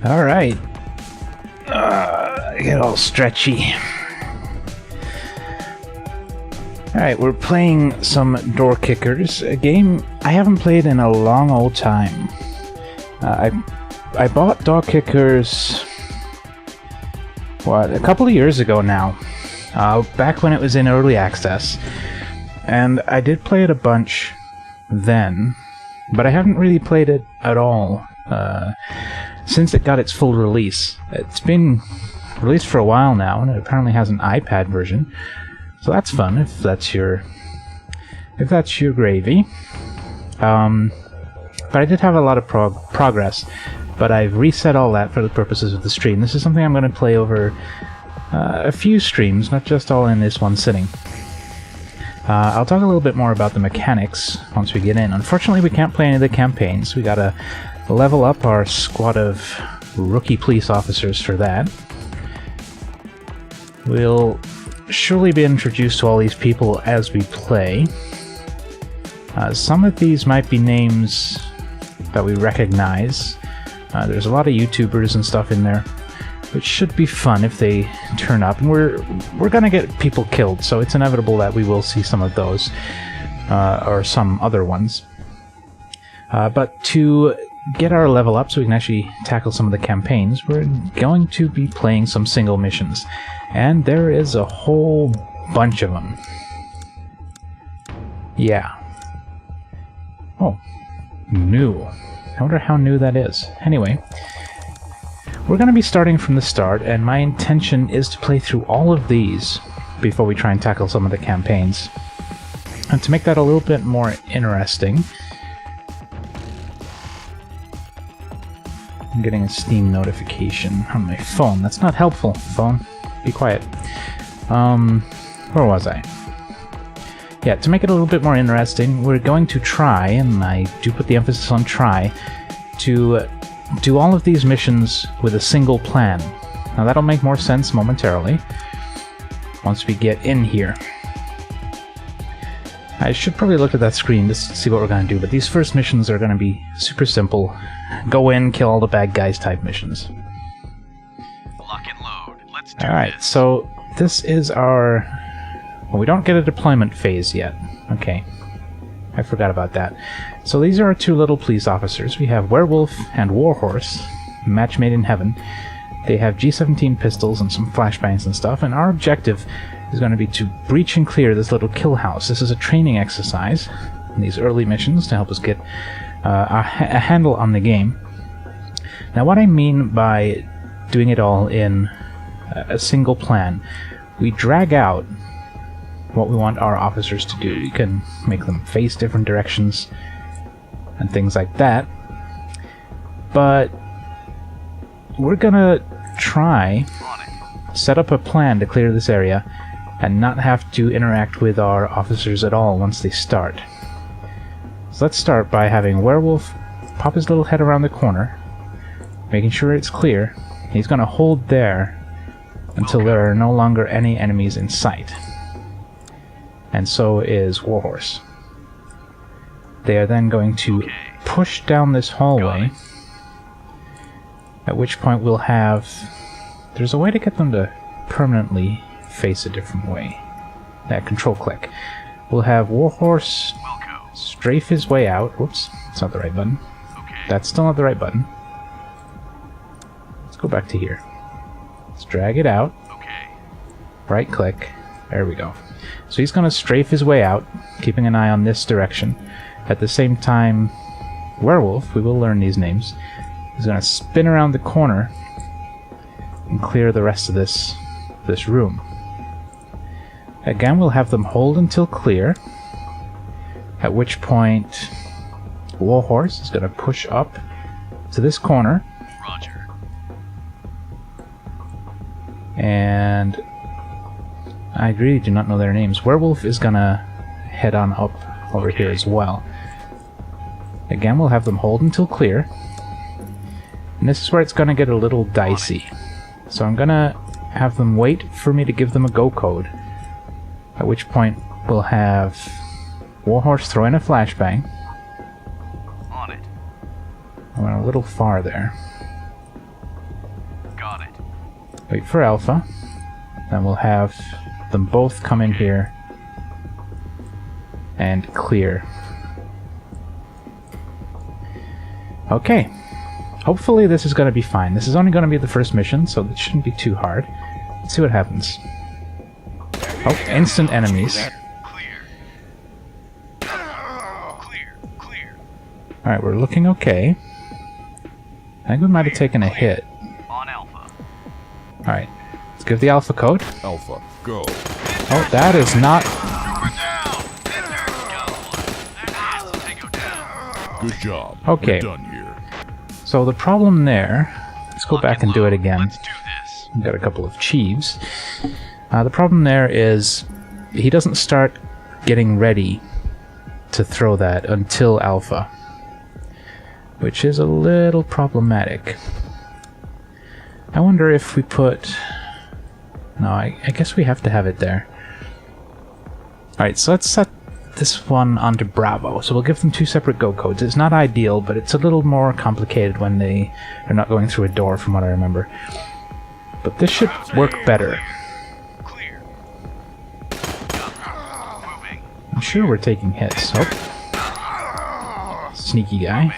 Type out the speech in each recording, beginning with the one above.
Alright. Get all stretchy. Alright, we're playing some Door Kickers, a game I haven't played in a long old time. I bought Door Kickers, a couple of years ago now, back when it was in early access, and I did play it a bunch then, but I haven't really played it at all since it got its full release. It's been released for a while now, and it apparently has an iPad version, so that's fun if that's your gravy. But I did have a lot of progress, but I've reset all that for the purposes of the stream. This is something I'm going to play over a few streams, not just all in this one sitting. I'll talk a little bit more about the mechanics once we get in. Unfortunately, we can't play any of the campaigns. We gotta level up our squad of rookie police officers for that. We'll surely be introduced to all these people as we play. Some of these might be names that we recognize. There's a lot of YouTubers and stuff in there, which should be fun if they turn up. And we're gonna get people killed, so it's inevitable that we will see some of those, or some other ones. But to get our level up so we can actually tackle some of the campaigns, we're going to be playing some single missions. And there is a whole bunch of them. Yeah. Oh. New. I wonder how new that is. Anyway. We're going to be starting from the start, and my intention is to play through all of these before we try and tackle some of the campaigns. And to make that a little bit more interesting, I'm getting a Steam notification on my phone. That's not helpful, phone. Be quiet. Where was I? Yeah, to make it a little bit more interesting, we're going to try, and I do put the emphasis on try, to do all of these missions with a single plan. Now that'll make more sense momentarily once we get in here. I should probably look at that screen just to see what we're going to do, but these first missions are going to be super simple. Go in, kill all the bad guys type missions. Lock and load. Let's do Alright, this. so this is our... Well, we don't get a deployment phase yet. Okay. I forgot about that. So these are our two little police officers. We have Werewolf and Warhorse, match made in heaven. They have G17 pistols and some flashbangs and stuff, and our objective is going to be to breach and clear this little kill house. This is a training exercise in these early missions to help us get a handle on the game. Now what I mean by doing it all in a single plan, we drag out what we want our officers to do. We can make them face different directions and things like that, but we're gonna try set up a plan to clear this area and not have to interact with our officers at all once they start. So let's start by having Werewolf pop his little head around the corner, making sure it's clear. He's gonna hold there until there are no longer any enemies in sight. And so is Warhorse. They are then going to push down this hallway, at which point we'll have... There's a way to get them to permanently face a different way. That control click. We'll have Warhorse strafe his way out. Whoops, that's not the right button. That's still not the right button. Let's go back to here. Let's drag it out. Right click. There we go. So he's going to strafe his way out, keeping an eye on this direction. At the same time, Werewolf, we will learn these names, is going to spin around the corner and clear the rest of this room. Again, we'll have them hold until clear, at which point Warhorse is going to push up to this corner. Roger. And I really do not know their names. Werewolf is gonna head on up over here as well. Again, we'll have them hold until clear. And this is where it's gonna get a little dicey. So I'm gonna have them wait for me to give them a go code. At which point we'll have Warhorse throw in a flashbang. On it. I went a little far there. Wait for Alpha. Then we'll have them both come in here and clear. Okay. Hopefully this is going to be fine. This is only going to be the first mission, so it shouldn't be too hard. Let's see what happens. Oh, instant enemies. Alright, we're looking okay. I think we might have taken a hit. Alright, let's give the Alpha code. Alpha, go. Oh, that is not... Good job. Okay. We're done here. So the problem there... Let's go back and do it again. We've got a couple of Chiefs. The problem there is he doesn't start getting ready to throw that until Alpha, which is a little problematic. I wonder if we put... No, I guess we have to have it there. Alright, so let's set this one onto Bravo. So we'll give them 2 separate go codes. It's not ideal, but it's a little more complicated when they are not going through a door, from what I remember. But this should work better. I'm sure we're taking hits. Oh. Sneaky guy.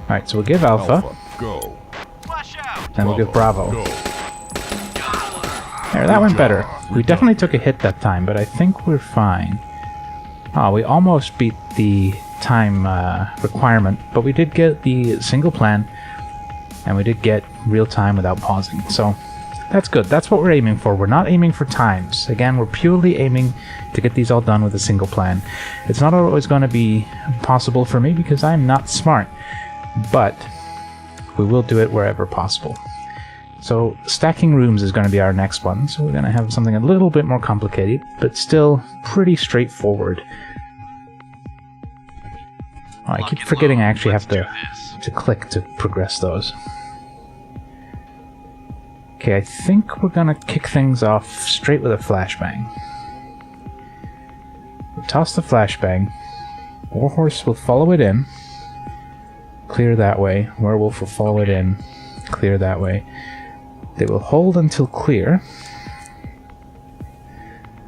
Alright, so we'll give Alpha. Go. And we'll give Bravo. Go. There, that went better. We definitely took a hit that time, but I think we're fine. Oh, we almost beat the time requirement, but we did get the single plan, and we did get real time without pausing, so that's good. That's what we're aiming for. We're not aiming for times. Again, we're purely aiming to get these all done with a single plan. It's not always going to be possible for me because I'm not smart, but we will do it wherever possible. So stacking rooms is going to be our next one, so we're going to have something a little bit more complicated, but still pretty straightforward. Oh, I keep forgetting I actually have to click to progress those. Okay, I think we're going to kick things off straight with a flashbang. We'll toss the flashbang. Warhorse will follow it in. Clear that way. Werewolf will follow it in. Clear that way. They will hold until clear.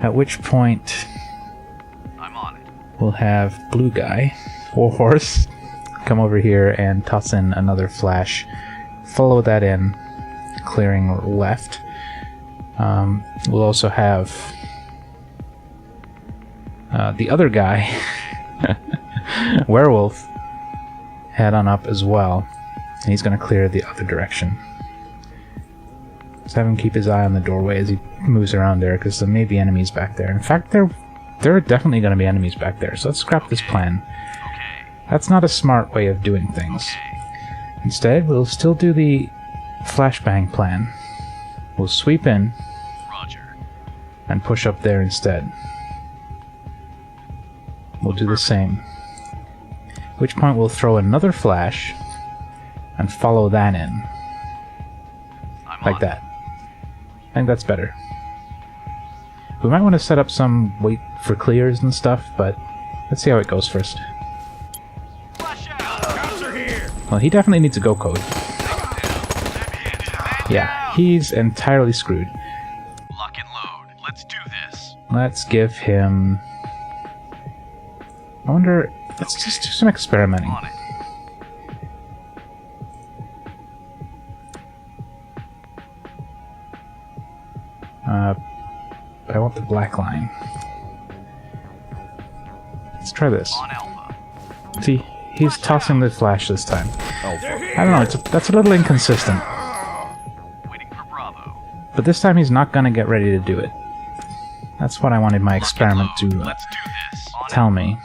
At which point we'll have blue guy, Warhorse, come over here and toss in another flash. Follow that in, clearing left. We'll also have the other guy, Werewolf, head on up as well. And he's going to clear the other direction. Just have him keep his eye on the doorway as he moves around there, because there may be enemies back there. In fact, there are definitely going to be enemies back there, so let's scrap this plan. That's not a smart way of doing things. Instead, we'll still do the flashbang plan. We'll sweep in and push up there instead. We'll do the same. At which point we'll throw another flash and follow that in. Like that. I think that's better. We might want to set up some wait for clears and stuff, but let's see how it goes first. Well, he definitely needs a go code. Yeah, he's entirely screwed. Lock and load. Let's do this. Let's give him... I wonder... Let's just do some experimenting. On it. I want the black line. Let's try this. On Alpha. See, he's tossing the flash this time. Alpha. I don't know, that's a little inconsistent. Waiting for Bravo. But this time he's not going to get ready to do it. That's what I wanted my experiment to Let's do this. On tell me.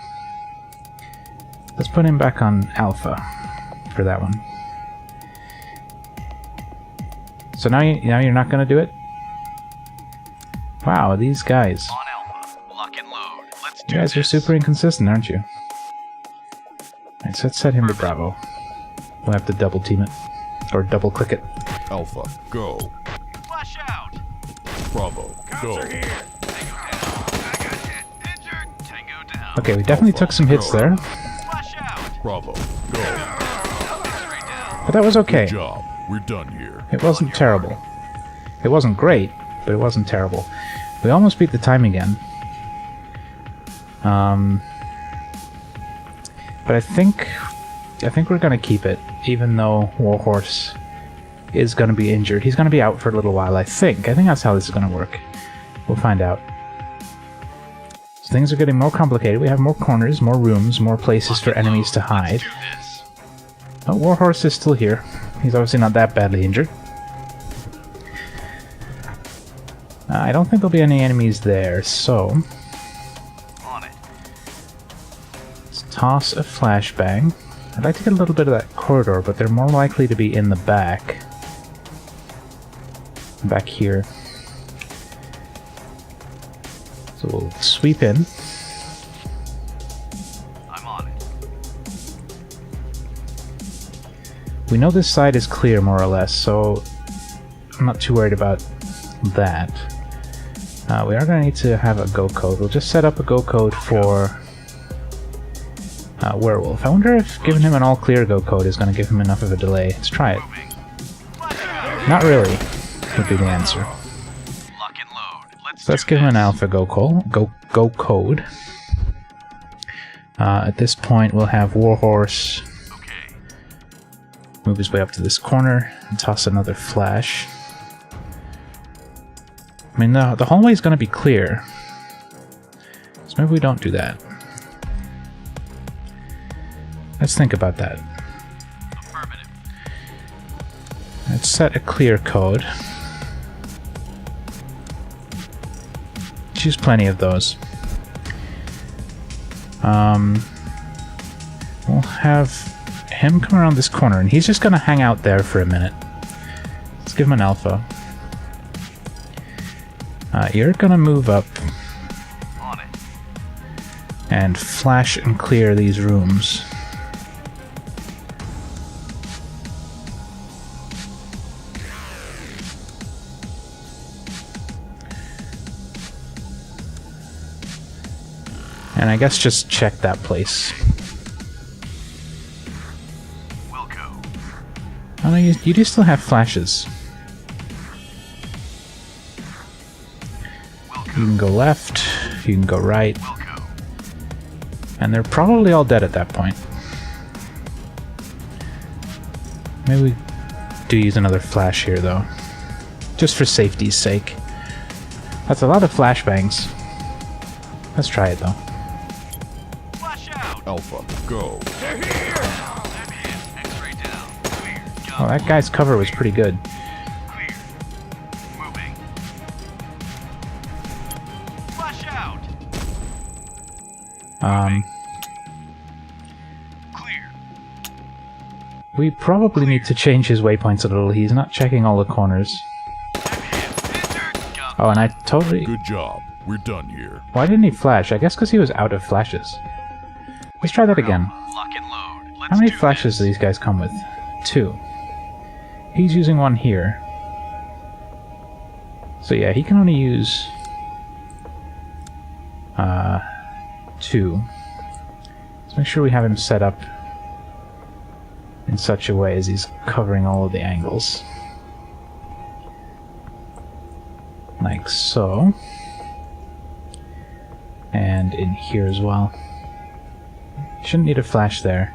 Let's put him back on Alpha for that one. So now you're not going to do it? Wow, these guys. On Alpha. Lock and load. Let's You do guys are this. super inconsistent, aren't you? Alright, so let's set him to Bravo. We'll have to double team it. Or double click it. Alpha, go. Flash out. Bravo, go. Tango down. Okay, we definitely took some hits there, Flash out. Bravo, go. but that was okay. Good job. We're done here. It wasn't terrible. It wasn't great, but it wasn't terrible. We almost beat the time again. But I think we're gonna keep it, even though Warhorse is gonna be injured. He's gonna be out for a little while, I think. I think that's how this is gonna work. We'll find out. So things are getting more complicated. We have more corners, more rooms, more places for enemies to hide. Oh, Warhorse is still here. He's obviously not that badly injured. I don't think there'll be any enemies there, so... On it. let's toss a flashbang. I'd like to get a little bit of that corridor, but they're more likely to be in the back. Back here. So we'll sweep in. I'm on it. We know this side is clear, more or less, so I'm not too worried about that. We are going to need to have a go code. We'll just set up a go code for Werewolf. I wonder if giving him an all clear go code is going to give him enough of a delay. Let's try it. Not really, would be the answer. Lock and load. So let's give him an alpha go code. At this point, we'll have Warhorse Okay. move his way up to this corner and toss another flash. I mean, the hallway is going to be clear, so maybe we don't do that. Let's think about that. Affirmative. Let's set a clear code. Choose plenty of those. We'll have him come around this corner, and he's just going to hang out there for a minute. Let's give him an alpha. You're going to move up On it. and flash and clear these rooms. And I guess just check that place. Wilco. Oh no, you do still have flashes. You can go left, you can go right, Wilco. and they're probably all dead at that point. Maybe we do use another flash here though, just for safety's sake. That's a lot of flashbangs. Let's try it though. Flash out. Alpha, go. I'm hit. X-ray down. Clear. Oh, that guy's cover was pretty good. Clear. Moving. Flash out. Clear. We probably need to change his waypoints a little. He's not checking all the corners. I'm hit. Injured. Got Oh, and I totally... Good job. We're done here. Why didn't he flash? I guess because he was out of flashes. Let's try that again. Lock and load. Let's How many do flashes do this. these guys come with? 2. He's using one here. So yeah, he can only use 2. Let's make sure we have him set up in such a way as he's covering all of the angles. Like so. And in here as well. Shouldn't need a flash there.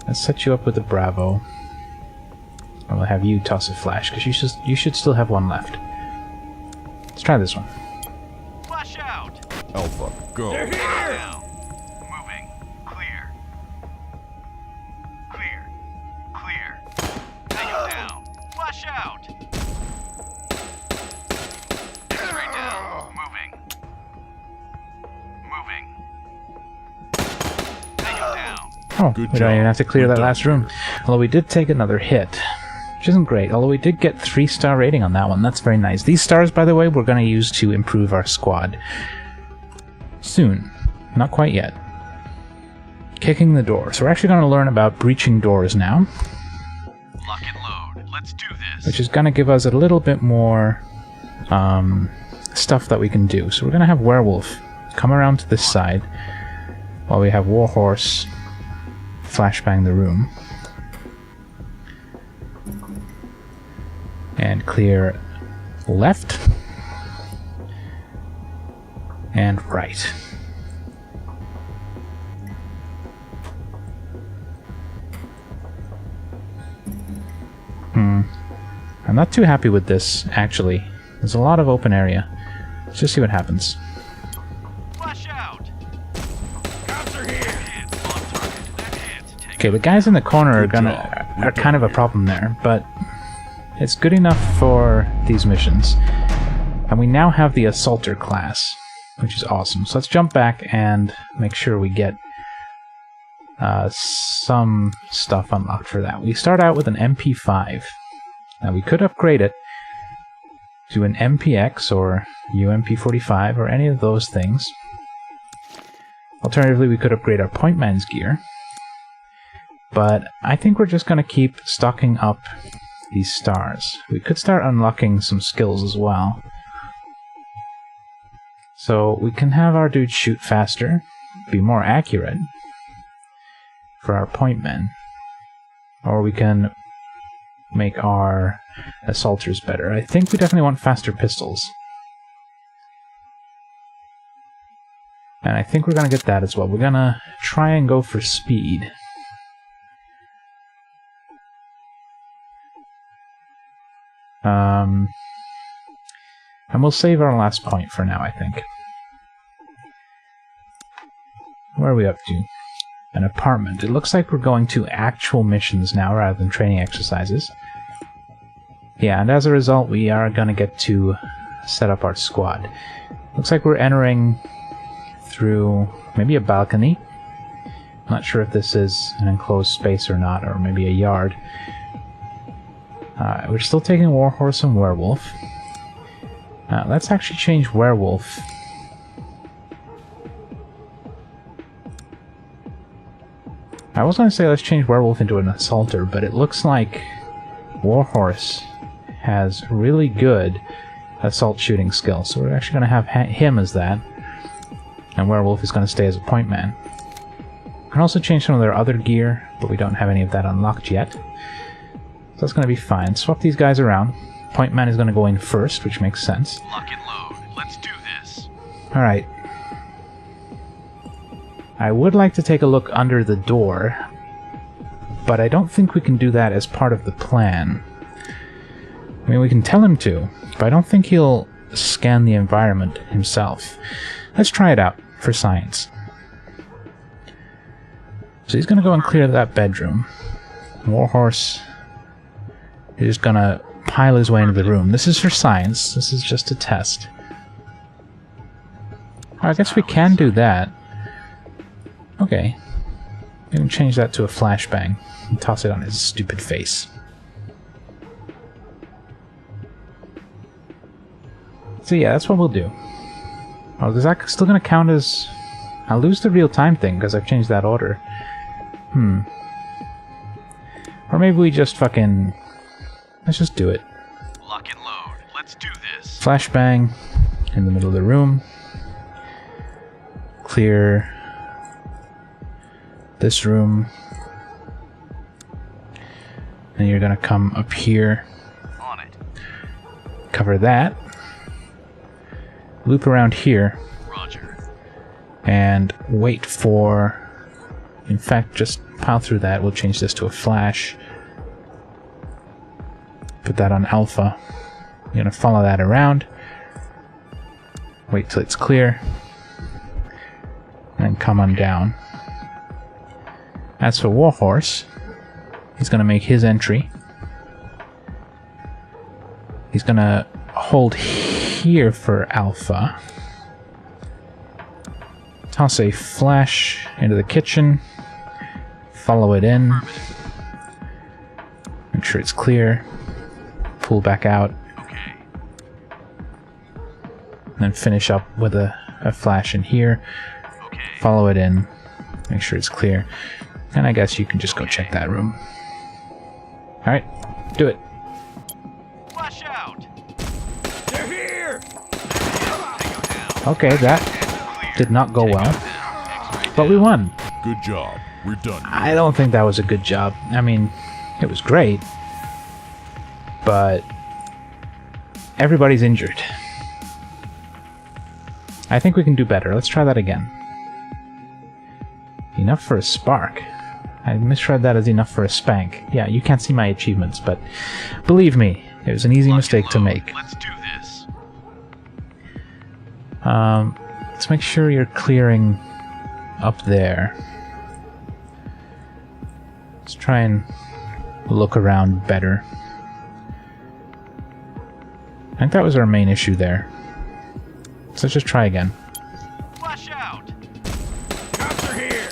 Let's set you up with a Bravo. Or we'll have you toss a flash, because you should still have one left. Let's try this one. Flash out. Alpha, go. Now. Moving. Clear. Clear. Clear. Take him down. Flash out. X-ray down. Moving. Moving. Take him down. Oh, Good we don't even job. have to clear We're that done last room. Although we did take another hit, which isn't great. Although we did get 3-star rating on that one. That's very nice. These stars, by the way, we're going to use to improve our squad. Soon. Not quite yet. Kicking the door. So we're actually going to learn about breaching doors now, Lock and load. Let's do this. which is going to give us a little bit more stuff that we can do. So we're going to have Werewolf come around to this side while we have Warhorse flashbang the room. And clear left. And right. I'm not too happy with this, actually. There's a lot of open area. Let's just see what happens. Flash out. Cops are here. Hit. On target. That hit. Take Okay, the guys in the corner are kind of a problem there, but it's good enough for these missions. And we now have the Assaulter class, which is awesome. So let's jump back and make sure we get some stuff unlocked for that. We start out with an MP5. Now we could upgrade it to an MPX or UMP45 or any of those things. Alternatively, we could upgrade our Pointman's gear. But I think we're just going to keep stocking up these stars. We could start unlocking some skills as well. So we can have our dude shoot faster, be more accurate for our Pointmen. Or we can make our assaulters better. I think we definitely want faster pistols. And I think we're going to get that as well. We're going to try and go for speed. And we'll save our last point for now, I think. Where are we up to? An apartment. It looks like we're going to actual missions now rather than training exercises. Yeah, and as a result, we are going to get to set up our squad. Looks like we're entering through maybe a balcony. I'm not sure if this is an enclosed space or not, or maybe a yard. We're still taking Warhorse and Werewolf. Let's actually change Werewolf. I was going to say let's change Werewolf into an Assaulter, but it looks like Warhorse has really good assault shooting skill, so we're actually going to have him as that, and Werewolf is going to stay as a point man. We can also change some of their other gear, but we don't have any of that unlocked yet, so that's going to be fine. Swap these guys around. Point man is going to go in first, which makes sense. Lock and load. Let's do this. Alright. I would like to take a look under the door, but I don't think we can do that as part of the plan. I mean, we can tell him to, but I don't think he'll scan the environment himself. Let's try it out for science. So he's going to go and clear that bedroom. Warhorse is going to pile his way into the room. This is for science. This is just a test. I guess we can do that. Okay. We can change that to a flashbang and toss it on his stupid face. So yeah, that's what we'll do. Oh, is that still going to count as... I'll lose the real-time thing because I've changed that order. Or maybe we just fucking... Let's just do it. Lock and load. Let's do this. Flashbang in the middle of the room. Clear this room. And you're gonna come up here. On it. Cover that. Loop around here. Roger. And wait for... In fact, just pile through that. We'll change this to a flash. Put that on alpha. You're gonna follow that around. Wait till it's clear. And come on down. As for Warhorse, he's gonna make his entry. He's gonna hold here for alpha. Toss a flash into the kitchen. Follow it in. Make sure it's clear. Pull back out. Okay. And then finish up with a flash in here. Okay. Follow it in. Make sure it's clear. And I guess you can just go check that room. Alright, do it. Flash out. They're here. Okay, that did not go well. But we won. Good job. We're done. I don't think that was a good job. I mean, it was great. But everybody's injured. I think we can do better. Let's try that again. Enough for a spark. I misread that as enough for a spank. Yeah, you can't see my achievements, but believe me, it was an easy mistake to make. Let's do this. Let's make sure you're clearing up there. Let's try and look around better. I think that was our main issue there. So let's just try again. Flash out. Cops are here.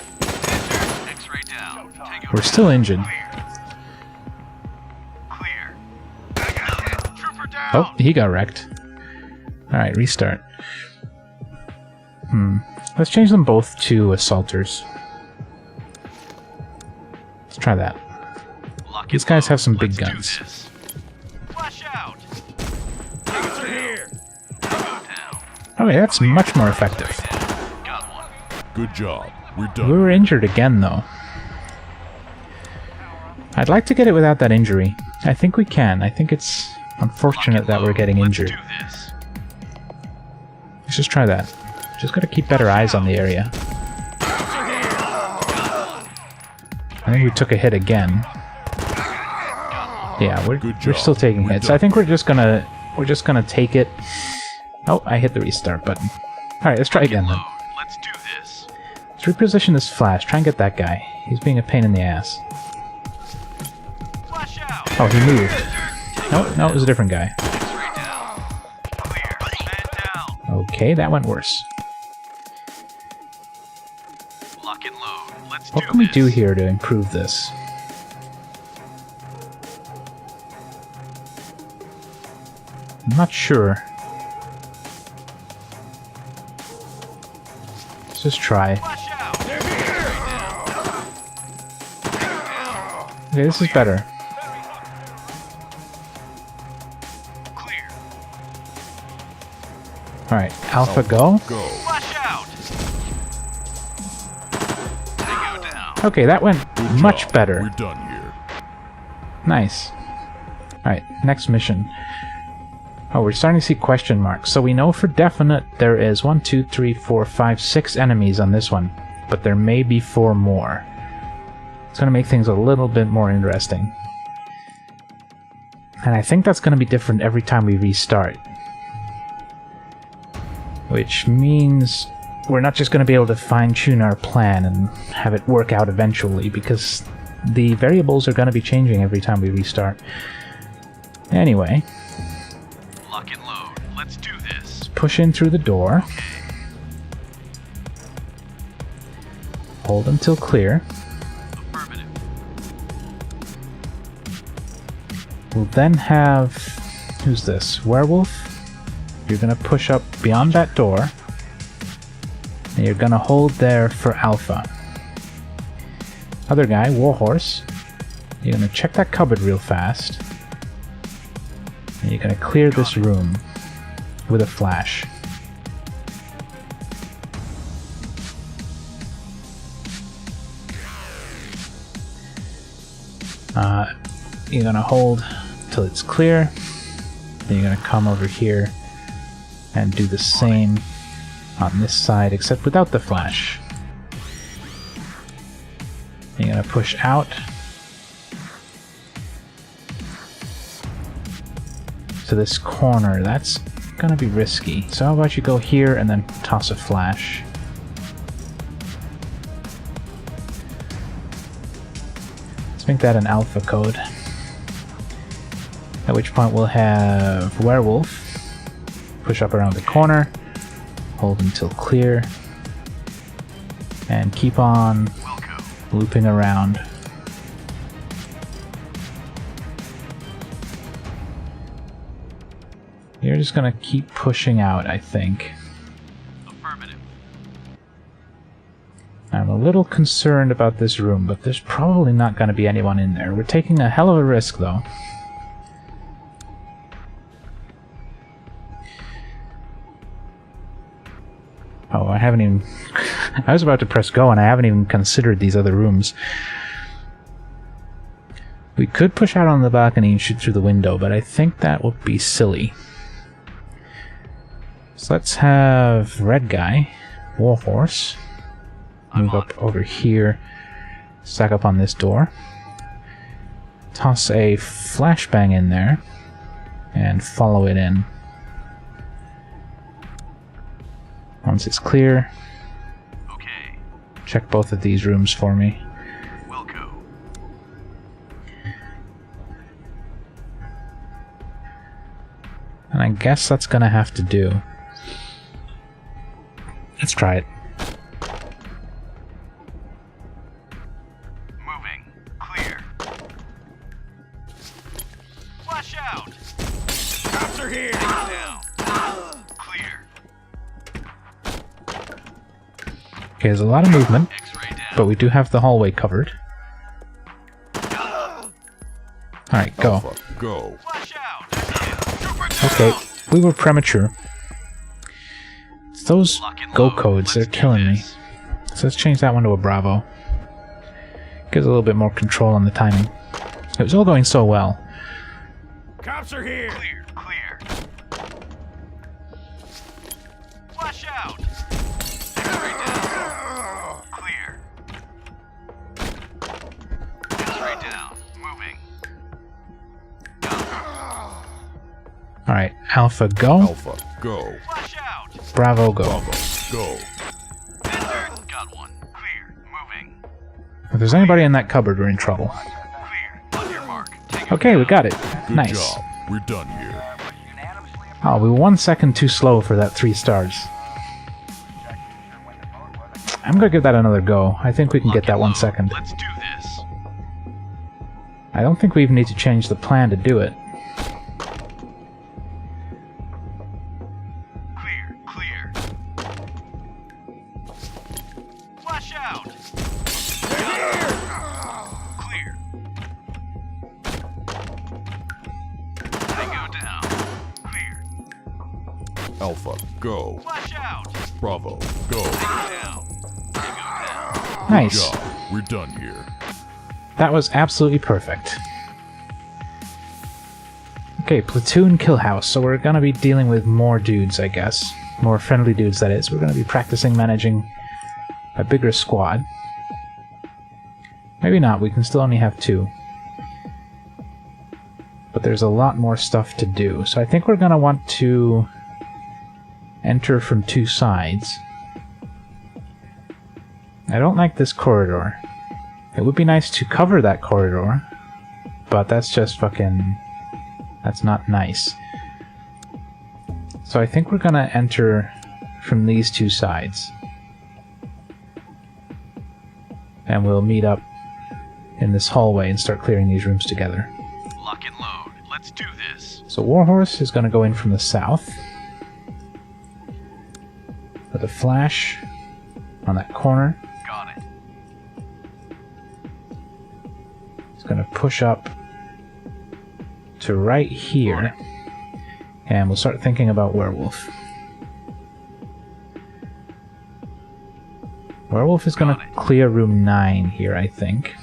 X-ray down. Tango We're still injured. clear. Trooper down. Oh, he got wrecked. Alright, restart. Let's change them both to assaulters. Let's try that. Lock These and guys load. have some big Let's do guns. this. Flash out. Cops are here. Down. Okay, that's much more effective. Got one. Good job. We're We done. were injured again, though. I'd like to get it without that injury. I think we can. I think it's unfortunate that we're getting injured. Let's do this. Let's just try that. Just gotta keep better eyes on the area. I think we took a hit again. Yeah, we're Good job. still taking We're hits. done. I think we're just gonna take it. Oh, I hit the restart button. Alright, let's try again then. Load. Let's do this. Let's reposition this flash. Try and get that guy. He's being a pain in the ass. Flash out. Oh, he moved. No, it was a different guy. X-ray down. Clear. Man down. Okay, that went worse. Lock and load. Let's What do can we this. do here to improve this? I'm not sure. Let's just try. Flash out. Okay, this is better. Clear. Alright, Alpha go. Go. Flash out. Tango down. Okay, that went Good much job. better. We're done here. Nice. Alright, next mission. Oh, we're starting to see question marks. So we know for definite there is 1, 2, 3, 4, 5, 6 enemies on this one. But there may be 4 more. It's going to make things a little bit more interesting. And I think that's going to be different every time we restart. Which means we're not just going to be able to fine-tune our plan and have it work out eventually, because the variables are going to be changing every time we restart. Anyway, Lock and load. Let's do this. push in through the door. Hold until clear. Affirmative. We'll then have... who's this? Werewolf? You're going to push up beyond that door. And you're going to hold there for Alpha. Other guy, Warhorse. You're going to check that cupboard real fast. And you're going to clear this room with a flash. You're going to hold till it's clear. Then you're going to come over here and do the same on this side, except without the flash. You're going to push out to this corner. That's going to be risky. So how about you go here and then toss a flash. Let's make that an alpha code. At which point we'll have Werewolf push up around the corner, hold until clear, and keep on looping around. You're just gonna keep pushing out, I think. Affirmative. I'm a little concerned about this room, but there's probably not gonna be anyone in there. We're taking a hell of a risk, though. Oh, I haven't even... I was about to press go and I haven't even considered these other rooms. We could push out on the balcony and shoot through the window, but I think that would be silly. So let's have red guy, Warhorse, move up over here, stack up on this door, toss a flashbang in there, and follow it in. Once it's clear, Okay, check both of these rooms for me. we'll go. And I guess that's gonna have to do. Let's try it. Moving. Clear. Flash out. Cops are here. Down. Clear. Okay, there's a lot of movement, X-ray down. but we do have the hallway covered. Alright, go. Alpha, go. Flash out. Trooper down. Okay, we were premature. It's those Lock and go load. codes that are Let's do killing me. this. So let's change that one to a Bravo. Gives a little bit more control on the timing. It was all going so well. Cops are here. Clear. Clear. Flash out. X-ray down. Clear. X-ray down. Moving. Alright, Alpha, go. Alpha, go. Flash out. Bravo, go. Bravo, go. Enter. Got one. Clear. Moving. If there's anybody in that cupboard, we're in trouble. Clear. On your mark. Take Okay, we got it. Good Nice. job. We're done here. Oh, we were 1 second too slow for that 3 stars. I'm gonna give that another go. I think we can get that 1 second. Let's do this. I don't think we even need to change the plan to do it. Clear. Clear. Flash out. Clear. Tango down. Clear. Alpha, go. Flash out. Bravo, go. Down. Tango down. Nice. Job. We're done here. That was absolutely perfect. Okay, platoon kill house. So we're gonna be dealing with more dudes, I guess. More friendly dudes, that is. We're gonna be practicing managing a bigger squad. Maybe not, we can still only have 2. But there's a lot more stuff to do. So I think we're gonna want to enter from 2 sides. I don't like this corridor. It would be nice to cover that corridor, but that's just fucking... that's not nice. So I think we're gonna enter from these 2 sides. And we'll meet up in this hallway and start clearing these rooms together. Lock and load. Let's do this. So Warhorse is gonna go in from the south. With a flash on that corner. Got it. He's gonna push up to right here. And we'll start thinking about Werewolf. Werewolf is gonna clear room 9 here, I think.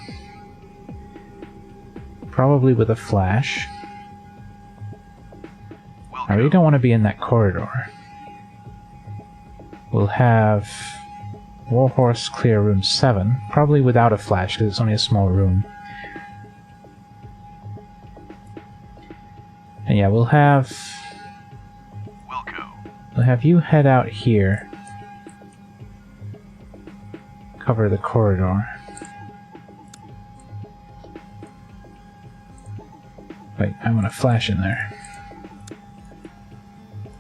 Probably with a flash. I really don't want to be in that corridor. We'll have Warhorse clear room 7, probably without a flash because it's only a small room. And yeah, we'll have you head out here. Cover the corridor. Wait, I'm gonna flash in there.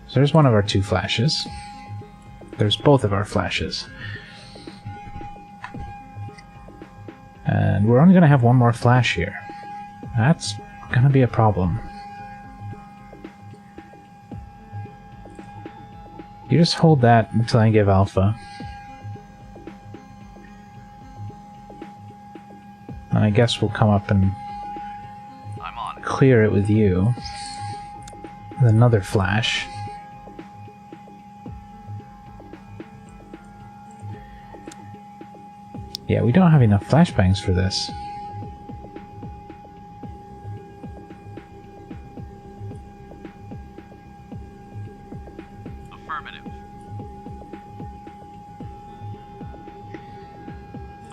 So there's one of our 2 flashes. There's both of our flashes. And we're only gonna have 1 more flash here. That's gonna be a problem. You just hold that until I give Alpha. And I guess we'll come up and I'm on it. clear it with you. With another flash. Yeah, we don't have enough flashbangs for this. Affirmative.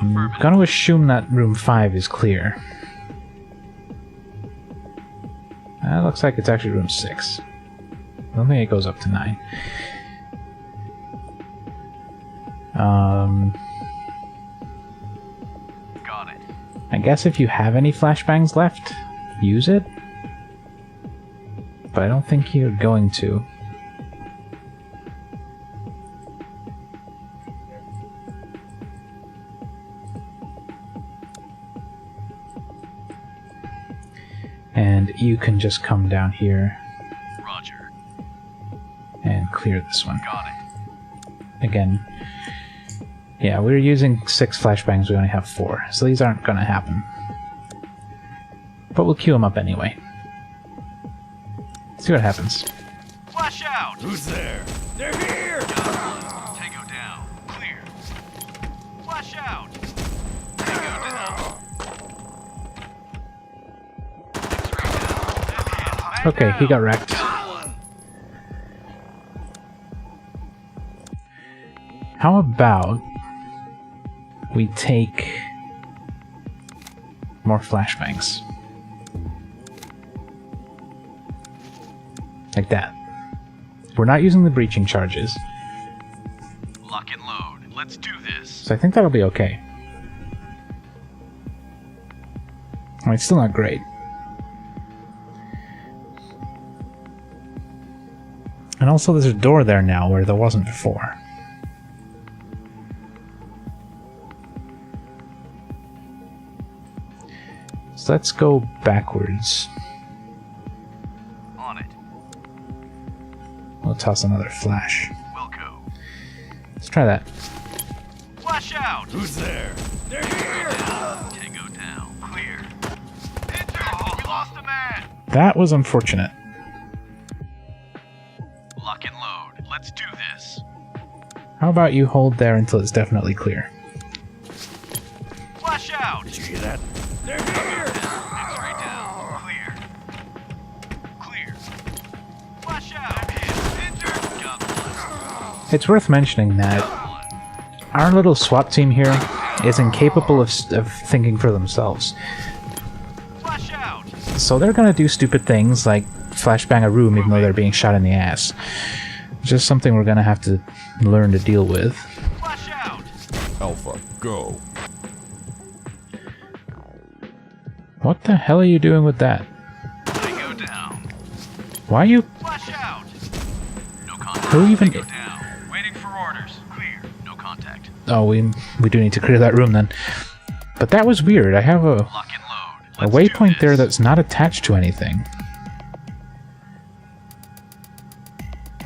I'm gonna assume that room 5 is clear. That looks like it's actually room 6. I don't think it goes up to 9. Got it. I guess if you have any flashbangs left, use it. But I don't think you're going to. And you can just come down here Roger. and clear this one. Got it. Again, yeah, we were using 6 flashbangs, we only have 4, so these aren't gonna happen. But we'll queue them up anyway. See what happens. Flash out! Who's there? They're here! Tango down. Clear. Flash out! Tango down. X-ray down. Okay, he got wrecked. How about we take more flashbangs? Like that. We're not using the breaching charges, Lock and load. Let's do this. so I think that'll be okay. I mean, it's still not great. And also there's a door there now where there wasn't before. So let's go backwards. On it. We'll toss another flash. Wilco. Let's try that. Flash out! Who's there? They're here! Tango down. Clear. Enter! We lost a man! That was unfortunate. Lock and load. Let's do this. How about you hold there until it's definitely clear? Flash out! Did you hear that? They're here! X-ray down. Clear. Clear. Flash out! Enter! Got one. It's worth mentioning that our little SWAT team here is incapable of thinking for themselves. Flash out! So they're gonna do stupid things like flashbang a room even though they're being shot in the ass. Just something we're gonna have to learn to deal with. Flash out! Alpha, go. What the hell are you doing with that? Tango down. Why are you... Flash out! No contact. Who even... Tango down. Waiting for orders. Clear. No contact. Oh, we do need to clear that room then. But that was weird. I have a Lock and load. Let's do waypoint there this. that's not attached to anything.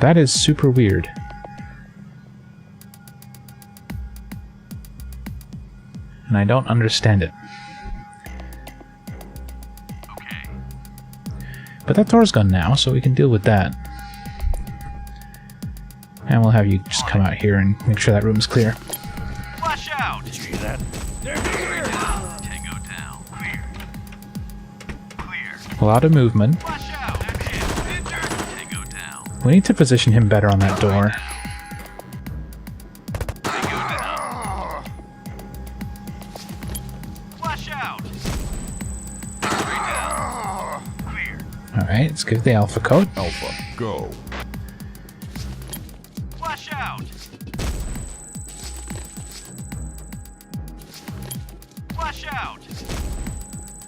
That is super weird. And I don't understand it. Okay. But that door's gone now, so we can deal with that. And we'll have you just come out here and make sure that room's clear. Flash out! Did you hear that? They're here! Tango down. Clear. Clear. A lot of movement. Flash out! Enter! Tango down. We need to position him better on that door. Tango down. Flash out! X-ray down. Clear. Alright, let's give the alpha code. Alpha, go. Flash out! Flash out!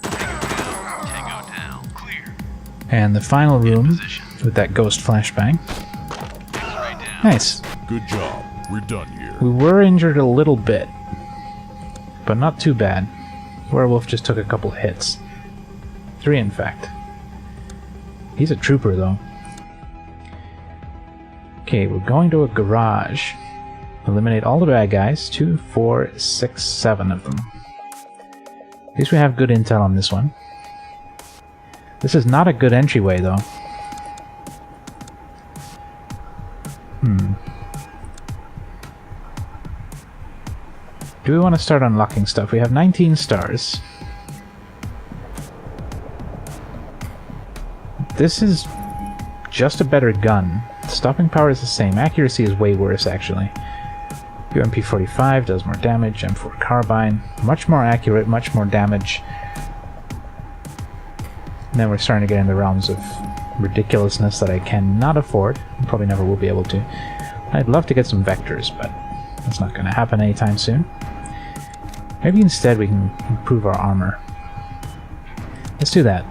Tango down. Clear. And the final room Position. with that ghost flashbang. X-ray down. Nice. Good job. We're done here. We were injured a little bit, but not too bad. Werewolf just took a couple of hits. 3, in fact. He's a trooper, though. Okay, we're going to a garage. Eliminate all the bad guys. 2, 4, 6, 7 of them. At least we have good intel on this one. This is not a good entryway, though. Do we want to start unlocking stuff? We have 19 stars. This is just a better gun. Stopping power is the same. Accuracy is way worse, actually. UMP-45 does more damage. M4 carbine, much more accurate, much more damage. And then we're starting to get in the realms of ridiculousness that I cannot afford. Probably never will be able to. I'd love to get some vectors, but that's not going to happen anytime soon. Maybe instead we can improve our armor. Let's do that.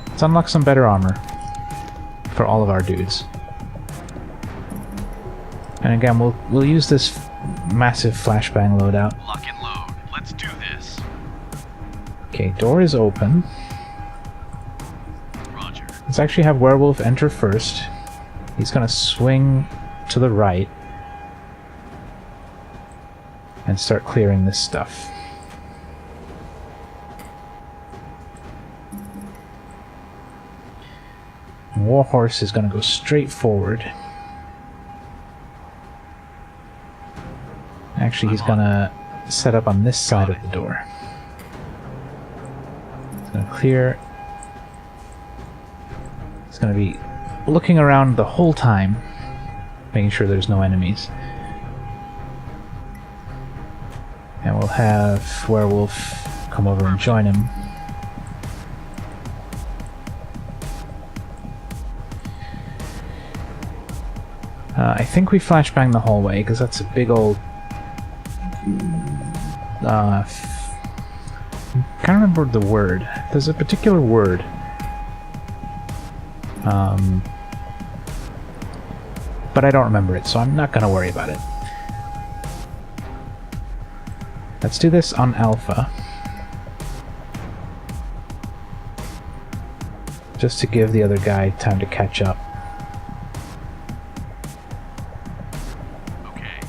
Let's unlock some better armor for all of our dudes. And again, we'll use this massive flashbang loadout. Lock and load. Let's do this. Okay, door is open. Roger. Let's actually have Werewolf enter first. He's gonna swing to the right and start clearing this stuff. Warhorse is gonna go straight forward. Actually, he's gonna set up on this side of the door. He's gonna clear. He's gonna be looking around the whole time, making sure there's no enemies. And we'll have Werewolf come over and join him. I think we flashbang the hallway, because that's a big old... can't remember the word. There's a particular word. But I don't remember it, so I'm not going to worry about it. Let's do this on Alpha. Just to give the other guy time to catch up. Okay.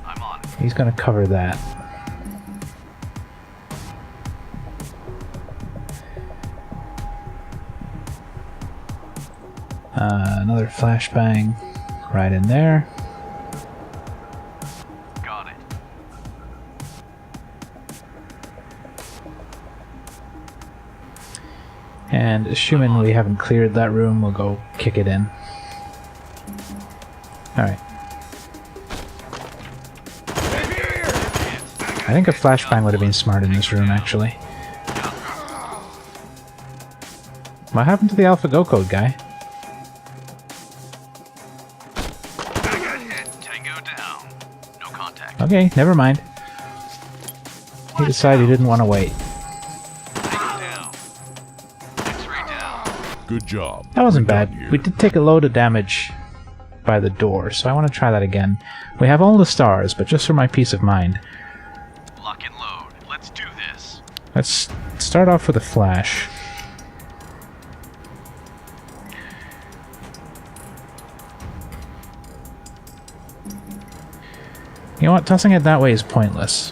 I'm on it. He's going to cover that. Another flashbang right in there. Got it. And assuming we haven't cleared that room, we'll go kick it in. Alright. I think a flashbang would have been smart in this room, actually. What happened to the Alpha Go Code guy? Tango down. No contact. Okay, never mind. He decided he didn't want to wait. Tango down. X-ray down. Good job. That wasn't We're done bad. here. We did take a load of damage by the door, so I want to try that again. We have all the stars, but just for my peace of mind. Lock and load. Let's do this. Let's start off with a flash. You know what? Tossing it that way is pointless.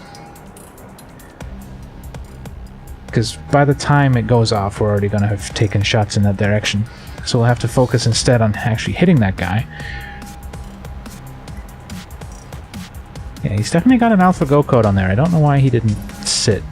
Because by the time it goes off, we're already going to have taken shots in that direction. So we'll have to focus instead on actually hitting that guy. Yeah, he's definitely got an Alpha Go Code on there. I don't know why he didn't sit.